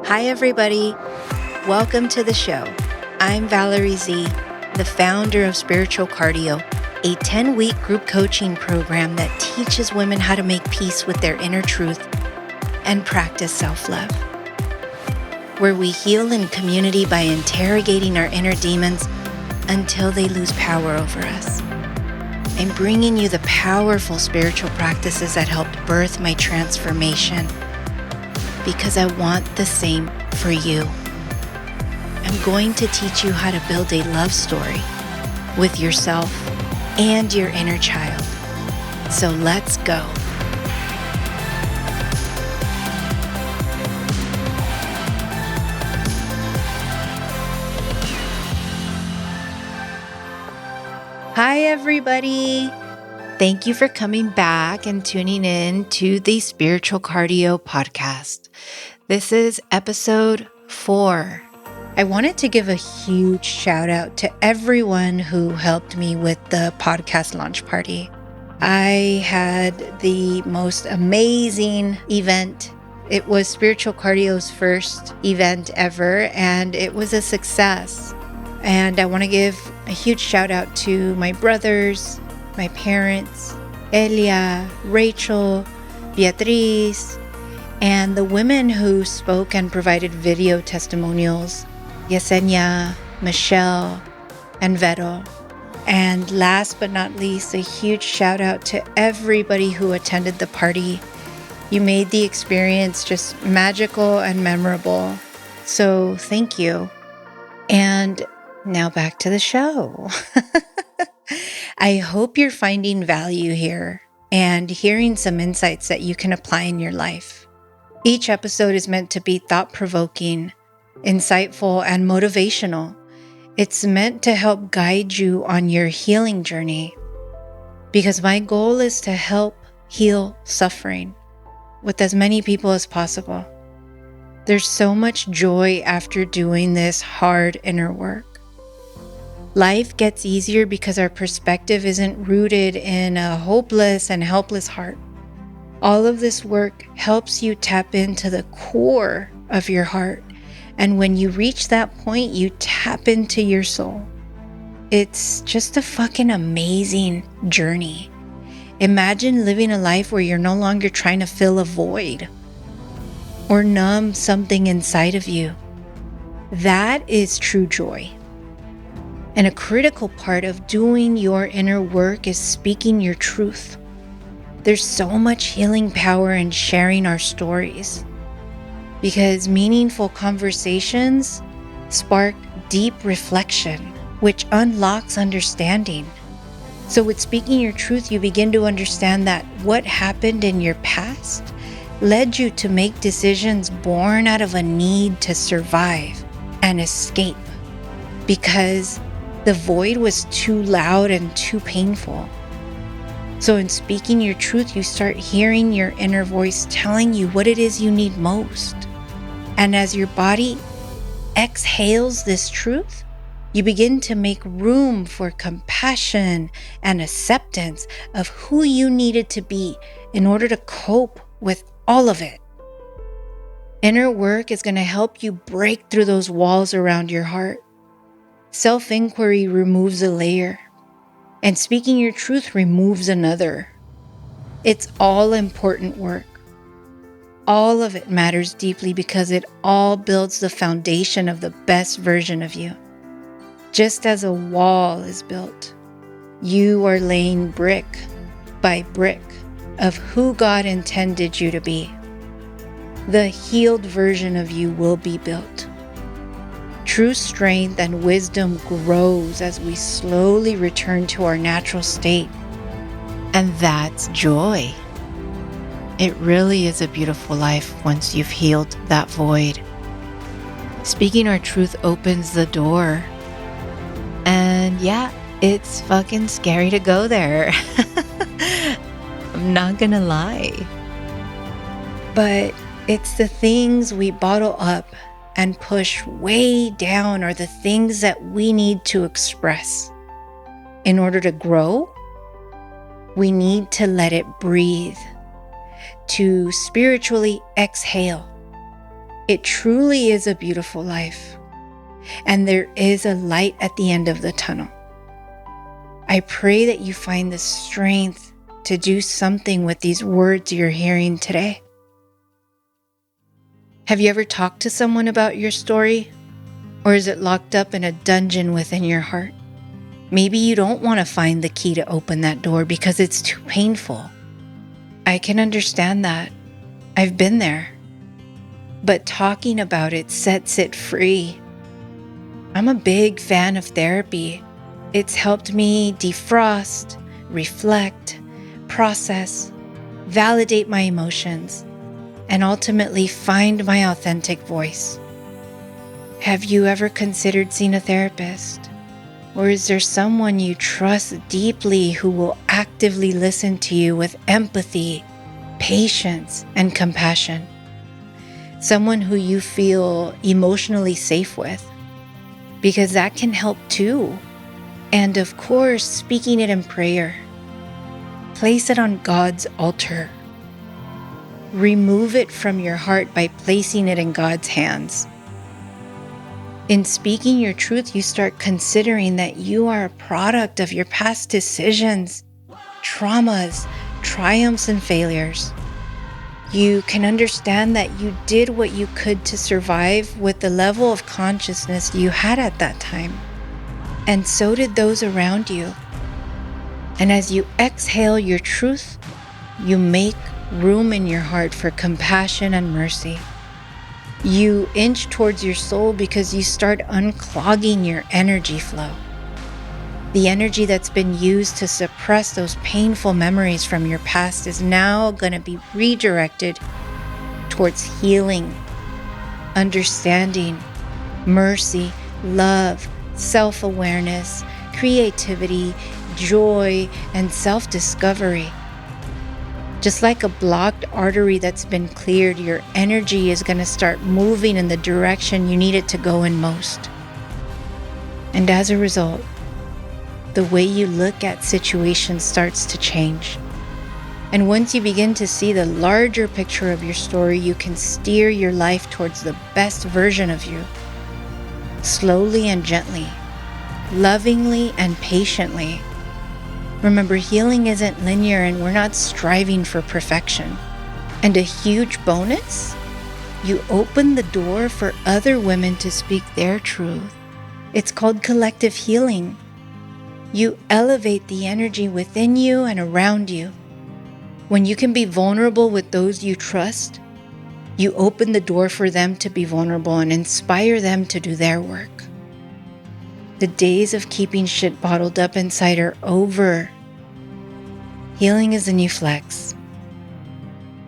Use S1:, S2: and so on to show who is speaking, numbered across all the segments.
S1: Hi, everybody. Welcome to the show. I'm Valerie Z, the founder of Spiritual Cardio, a 10-week group coaching program that teaches women how to make peace with their inner truth and practice self-love, where we heal in community by interrogating our inner demons until they lose power over us. I'm bringing you the powerful spiritual practices that helped birth my transformation because I want the same for you. I'm going to teach you how to build a love story with yourself and your inner child. So let's go. Hi, everybody. Thank you for coming back and tuning in to the Spiritual Cardio podcast. This is episode 4. I wanted to give a huge shout out to everyone who helped me with the podcast launch party. I had the most amazing event. It was Spiritual Cardio's first event ever, and it was a success. And I want to give a huge shout out to my brothers, my parents, Elia, Rachel, Beatriz, and the women who spoke and provided video testimonials, Yesenia, Michelle, and Vero. And last but not least, a huge shout out to everybody who attended the party. You made the experience just magical and memorable. So thank you. And now back to the show. I hope you're finding value here and hearing some insights that you can apply in your life. Each episode is meant to be thought-provoking, insightful, and motivational. It's meant to help guide you on your healing journey because my goal is to help heal suffering with as many people as possible. There's so much joy after doing this hard inner work. Life gets easier because our perspective isn't rooted in a hopeless and helpless heart. All of this work helps you tap into the core of your heart. And when you reach that point, you tap into your soul. It's just a fucking amazing journey. Imagine living a life where you're no longer trying to fill a void or numb something inside of you. That is true joy. And a critical part of doing your inner work is speaking your truth. There's so much healing power in sharing our stories because meaningful conversations spark deep reflection, which unlocks understanding. So with speaking your truth, you begin to understand that what happened in your past led you to make decisions born out of a need to survive and escape because the void was too loud and too painful. So in speaking your truth, you start hearing your inner voice telling you what it is you need most. And as your body exhales this truth, you begin to make room for compassion and acceptance of who you needed to be in order to cope with all of it. Inner work is going to help you break through those walls around your heart. Self-inquiry removes a layer, and speaking your truth removes another. It's all important work. All of it matters deeply because it all builds the foundation of the best version of you. Just as a wall is built, you are laying brick by brick of who God intended you to be. The healed version of you will be built. True strength and wisdom grows as we slowly return to our natural state. And that's joy. It really is a beautiful life once you've healed that void. Speaking our truth opens the door. And yeah, it's fucking scary to go there. I'm not gonna lie. But it's the things we bottle up and push way down are the things that we need to express. In order to grow, we need to let it breathe, to spiritually exhale. It truly is a beautiful life, and there is a light at the end of the tunnel. I pray that you find the strength to do something with these words you're hearing today. Have you ever talked to someone about your story? Or is it locked up in a dungeon within your heart? Maybe you don't want to find the key to open that door because it's too painful. I can understand that. I've been there. But talking about it sets it free. I'm a big fan of therapy. It's helped me defrost, reflect, process, validate my emotions, and ultimately find my authentic voice. Have you ever considered seeing a therapist? Or is there someone you trust deeply who will actively listen to you with empathy, patience, and compassion? Someone who you feel emotionally safe with, because that can help too. And of course, speaking it in prayer. Place it on God's altar. Remove it from your heart by placing it in God's hands. In speaking your truth, you start considering that you are a product of your past decisions, traumas, triumphs, and failures. You can understand that you did what you could to survive with the level of consciousness you had at that time. And so did those around you. And as you exhale your truth, you make room in your heart for compassion and mercy. You inch towards your soul because you start unclogging your energy flow. The energy that's been used to suppress those painful memories from your past is now going to be redirected towards healing, understanding, mercy, love, self-awareness, creativity, joy, and self-discovery. Just like a blocked artery that's been cleared, your energy is going to start moving in the direction you need it to go in most. And as a result, the way you look at situations starts to change. And once you begin to see the larger picture of your story, you can steer your life towards the best version of you. Slowly and gently, lovingly and patiently. Remember, healing isn't linear and we're not striving for perfection. And a huge bonus, you open the door for other women to speak their truth. It's called collective healing. You elevate the energy within you and around you. When you can be vulnerable with those you trust, you open the door for them to be vulnerable and inspire them to do their work. The days of keeping shit bottled up inside are over. Healing is the new flex.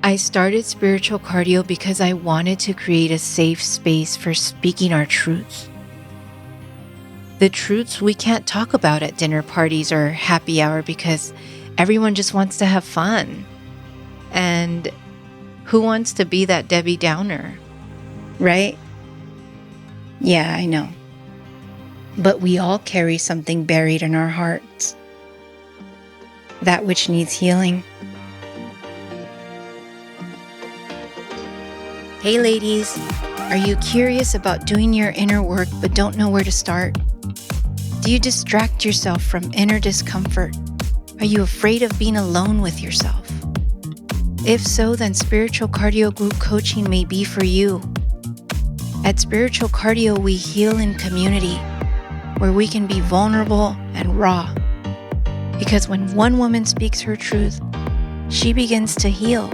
S1: I started Spiritual Cardio because I wanted to create a safe space for speaking our truths. The truths we can't talk about at dinner parties or happy hour because everyone just wants to have fun. And who wants to be that Debbie Downer, right? Yeah, I know. But we all carry something buried in our hearts. That which needs healing. Hey ladies, are you curious about doing your inner work but don't know where to start? Do you distract yourself from inner discomfort? Are you afraid of being alone with yourself? If so, then Spiritual Cardio Group Coaching may be for you. At Spiritual Cardio, we heal in community, where we can be vulnerable and raw. Because when one woman speaks her truth, she begins to heal,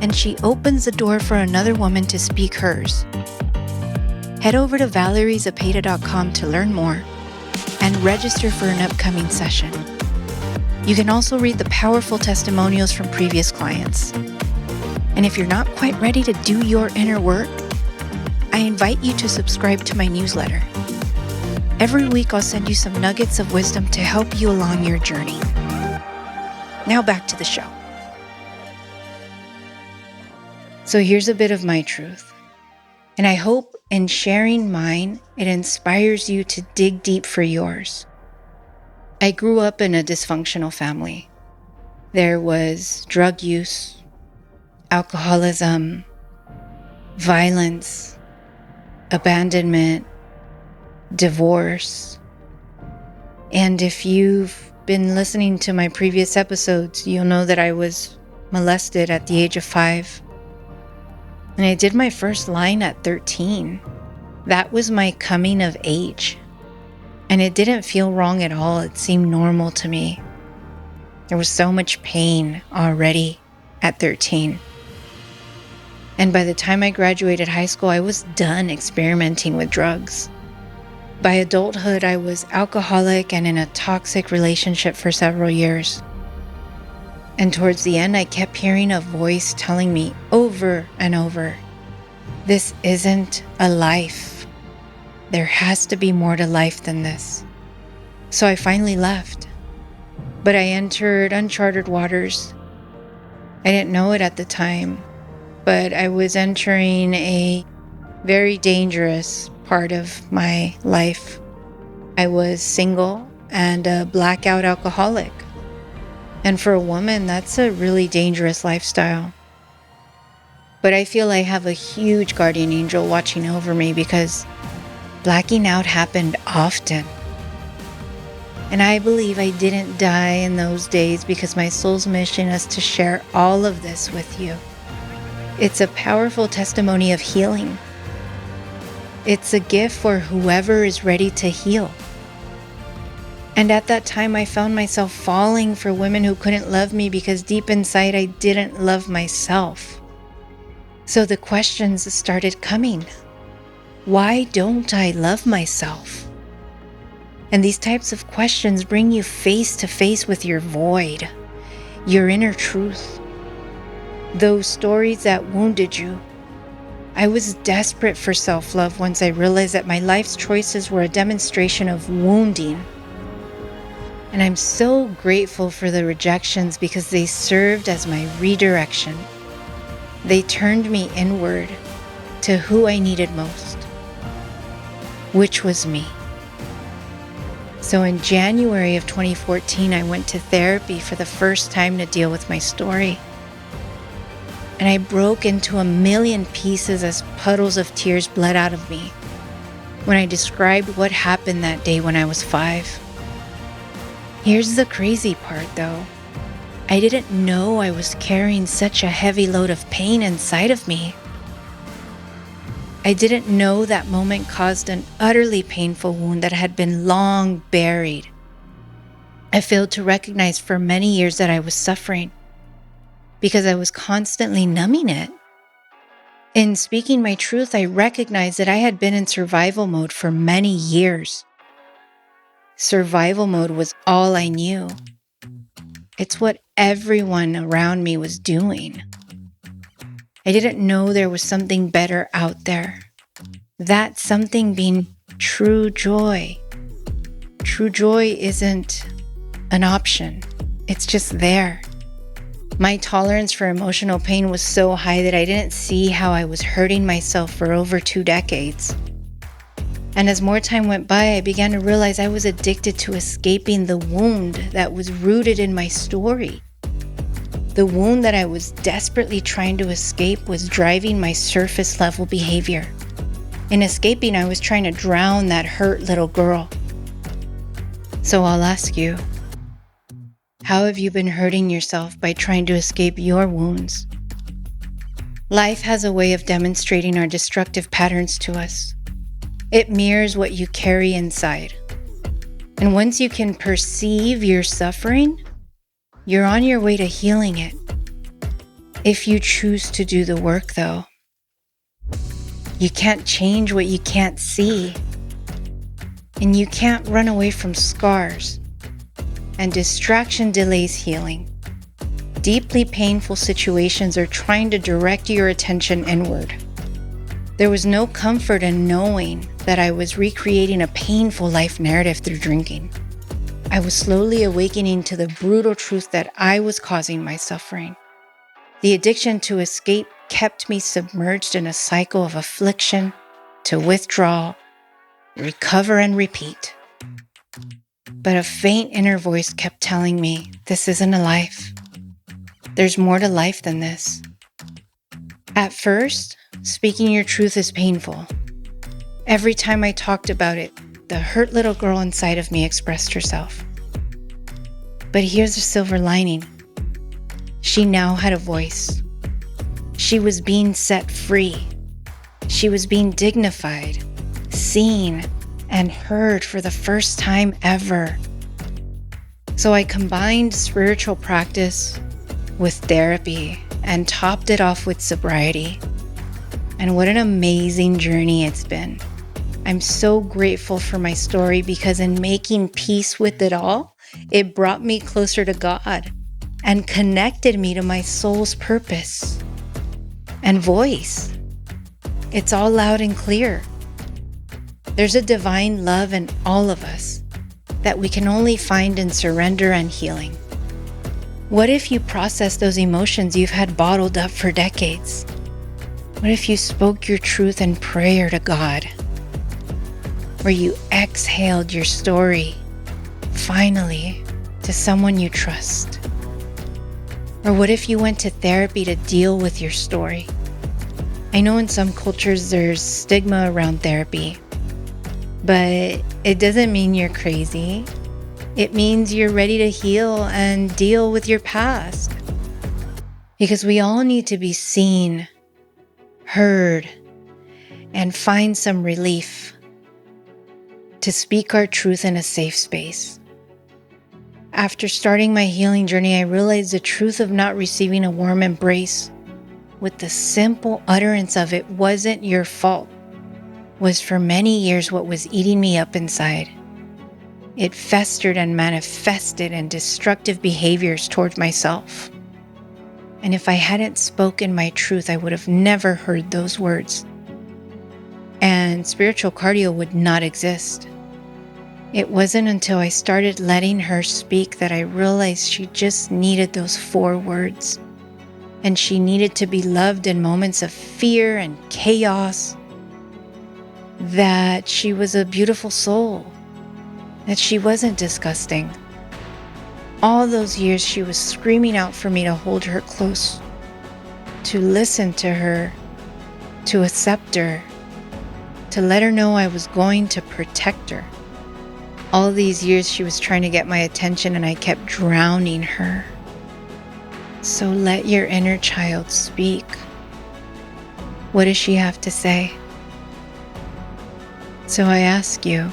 S1: and she opens the door for another woman to speak hers. Head over to valeriezapeta.com to learn more and register for an upcoming session. You can also read the powerful testimonials from previous clients. And if you're not quite ready to do your inner work, I invite you to subscribe to my newsletter. Every week I'll send you some nuggets of wisdom to help you along your journey. Now back to the show. So here's a bit of my truth. And I hope in sharing mine, it inspires you to dig deep for yours. I grew up in a dysfunctional family. There was drug use, alcoholism, violence, abandonment, divorce. And if you've been listening to my previous episodes, you'll know that I was molested at the age of 5. And I did my first line at 13. That was my coming of age. And it didn't feel wrong at all. It seemed normal to me. There was so much pain already at 13. And by the time I graduated high school, I was done experimenting with drugs. By adulthood, I was alcoholic and in a toxic relationship for several years. And towards the end, I kept hearing a voice telling me over and over, this isn't a life. There has to be more to life than this. So I finally left. But I entered uncharted waters. I didn't know it at the time, but I was entering a very dangerous part of my life. I was single and a blackout alcoholic. And for a woman, that's a really dangerous lifestyle. But I feel I have a huge guardian angel watching over me because blacking out happened often. And I believe I didn't die in those days because my soul's mission is to share all of this with you. It's a powerful testimony of healing. It's a gift for whoever is ready to heal. And at that time, I found myself falling for women who couldn't love me because deep inside, I didn't love myself. So the questions started coming. Why don't I love myself? And these types of questions bring you face to face with your void, your inner truth, those stories that wounded you. I was desperate for self-love once I realized that my life's choices were a demonstration of wounding. And I'm so grateful for the rejections because they served as my redirection. They turned me inward to who I needed most, which was me. So in January of 2014, I went to therapy for the first time to deal with my story. And I broke into a million pieces as puddles of tears bled out of me when I described what happened that day when I was 5. Here's the crazy part though. I didn't know I was carrying such a heavy load of pain inside of me. I didn't know that moment caused an utterly painful wound that had been long buried. I failed to recognize for many years that I was suffering because I was constantly numbing it. In speaking my truth, I recognized that I had been in survival mode for many years. Survival mode was all I knew. It's what everyone around me was doing. I didn't know there was something better out there. That something being true joy. True joy isn't an option. It's just there. My tolerance for emotional pain was so high that I didn't see how I was hurting myself for over 2 decades. And as more time went by, I began to realize I was addicted to escaping the wound that was rooted in my story. The wound that I was desperately trying to escape was driving my surface level behavior. In escaping, I was trying to drown that hurt little girl. So I'll ask you, how have you been hurting yourself by trying to escape your wounds? Life has a way of demonstrating our destructive patterns to us. It mirrors what you carry inside. And once you can perceive your suffering, you're on your way to healing it. If you choose to do the work, though, you can't change what you can't see. And you can't run away from scars. And distraction delays healing. Deeply painful situations are trying to direct your attention inward. There was no comfort in knowing that I was recreating a painful life narrative through drinking. I was slowly awakening to the brutal truth that I was causing my suffering. The addiction to escape kept me submerged in a cycle of affliction, to withdrawal, recover and repeat. But a faint inner voice kept telling me, this isn't a life. There's more to life than this. At first, speaking your truth is painful. Every time I talked about it, the hurt little girl inside of me expressed herself. But here's the silver lining. She now had a voice. She was being set free. She was being dignified, seen, and heard for the first time ever. So I combined spiritual practice with therapy and topped it off with sobriety. And what an amazing journey it's been. I'm so grateful for my story because in making peace with it all, it brought me closer to God and connected me to my soul's purpose and voice. It's all loud and clear. There's a divine love in all of us that we can only find in surrender and healing. What if you process those emotions you've had bottled up for decades? What if you spoke your truth in prayer to God? Where you exhaled your story, finally, to someone you trust? Or what if you went to therapy to deal with your story? I know in some cultures there's stigma around therapy, but it doesn't mean you're crazy. It means you're ready to heal and deal with your past. Because we all need to be seen, heard, and find some relief to speak our truth in a safe space. After starting my healing journey, I realized the truth of not receiving a warm embrace with the simple utterance of "it wasn't your fault" was for many years what was eating me up inside. It festered and manifested in destructive behaviors toward myself. And if I hadn't spoken my truth, I would have never heard those words. And spiritual cardio would not exist. It wasn't until I started letting her speak that I realized she just needed those 4 words. And she needed to be loved in moments of fear and chaos. That she was a beautiful soul. That she wasn't disgusting. All those years she was screaming out for me to hold her close, to listen to her, to accept her, to let her know I was going to protect her. All these years she was trying to get my attention and I kept drowning her. So let your inner child speak. What does she have to say? So I ask you,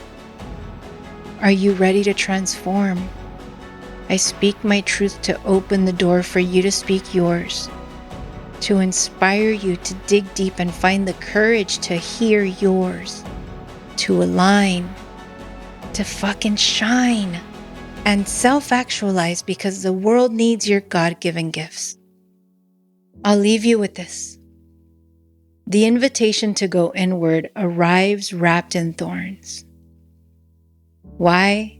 S1: are you ready to transform? I speak my truth to open the door for you to speak yours, to inspire you to dig deep and find the courage to hear yours, to align, to fucking shine, and self-actualize because the world needs your God-given gifts. I'll leave you with this. The invitation to go inward arrives wrapped in thorns. Why?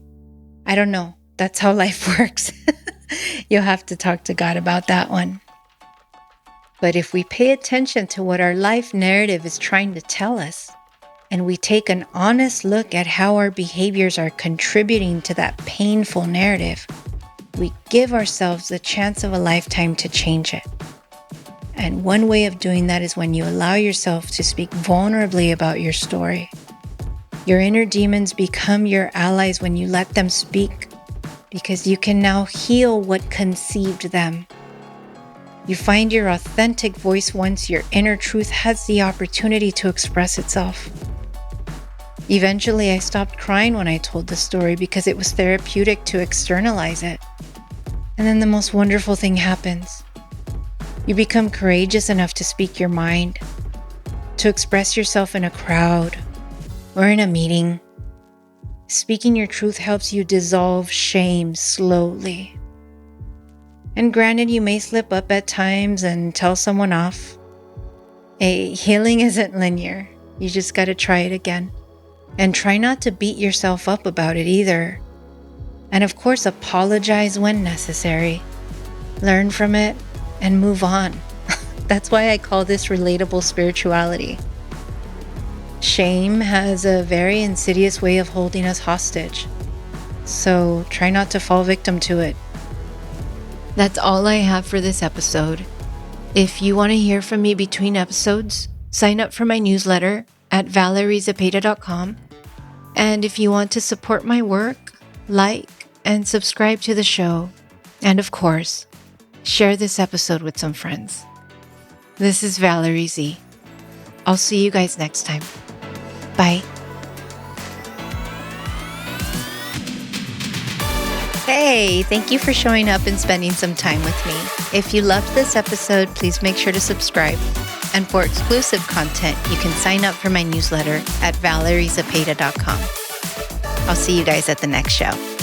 S1: I don't know. That's how life works. You'll have to talk to God about that one. But if we pay attention to what our life narrative is trying to tell us, and we take an honest look at how our behaviors are contributing to that painful narrative, we give ourselves the chance of a lifetime to change it. And one way of doing that is when you allow yourself to speak vulnerably about your story. Your inner demons become your allies when you let them speak, because you can now heal what conceived them. You find your authentic voice once your inner truth has the opportunity to express itself. Eventually, I stopped crying when I told the story because it was therapeutic to externalize it. And then the most wonderful thing happens. You become courageous enough to speak your mind, to express yourself in a crowd or in a meeting. Speaking your truth helps you dissolve shame slowly. And granted, you may slip up at times and tell someone off. Healing isn't linear. You just got to try it again. And try not to beat yourself up about it either. And of course, apologize when necessary. Learn from it and move on. That's why I call this relatable spirituality. Shame has a very insidious way of holding us hostage. So try not to fall victim to it. That's all I have for this episode. If you want to hear from me between episodes, sign up for my newsletter at valeriezepeda.com. And if you want to support my work, like and subscribe to the show. And of course, share this episode with some friends. This is Valerie Z. I'll see you guys next time. Bye. Hey, thank you for showing up and spending some time with me. If you loved this episode, please make sure to subscribe. And for exclusive content, you can sign up for my newsletter at valeriezepeda.com. I'll see you guys at the next show.